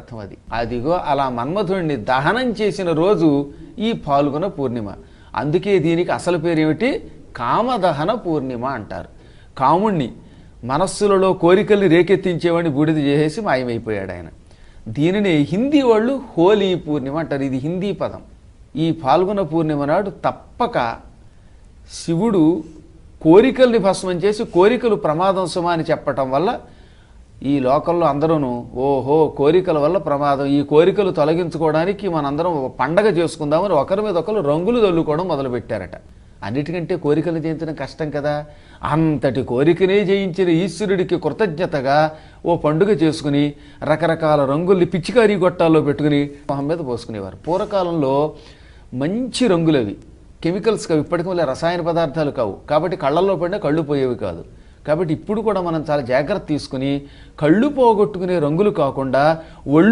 అర్థం అది. అదిగో అలా మన్మధుడిని దహనం చేసిన రోజు ఈ పాల్గొన పూర్ణిమ. అందుకే దీనికి అసలు పేరు ఏమిటి? కామదహన పూర్ణిమ అంటారు. కాముణ్ణి మనస్సులలో కోరికల్ని రేకెత్తించేవాడిని బూడిద చేసేసి మాయమైపోయాడు ఆయన. దీనిని హిందీ వాళ్ళు హోలీ పూర్ణిమ అంటారు. ఇది హిందీ పదం. ఈ పాల్గొన పూర్ణిమ నాడు తప్పక శివుడు కోరికల్ని భస్మం చేసి కోరికలు ప్రమాదం సుమా అని చెప్పటం వల్ల ఈ లోకంలో అందరూను ఓహో కోరికల వల్ల ప్రమాదం, ఈ కోరికలు తొలగించుకోవడానికి మనందరం పండగ చేసుకుందామని ఒకరి మీద ఒకరు రంగులు చల్లుకోవడం మొదలుపెట్టారట. అన్నిటికంటే కోరికలు జయించడం కష్టం కదా. అంతటి కోరికనే జయించిన ఈశ్వరుడికి కృతజ్ఞతగా ఓ పండుగ చేసుకుని రకరకాల రంగుల్ని పిచ్చికారీ గొట్టాల్లో పెట్టుకుని మొహం మీద పోసుకునేవారు. పూర్వకాలంలో మంచి రంగులవి, కెమికల్స్ కావు, ఇప్పటికీ మళ్ళీ రసాయన పదార్థాలు కావు, కాబట్టి కళ్ళల్లో పడినా కళ్ళు పోయేవి కాదు. కాబట్టి ఇప్పుడు కూడా మనం చాలా జాగ్రత్త తీసుకుని కళ్ళు పోగొట్టుకునే రంగులు కాకుండా ఒళ్ళు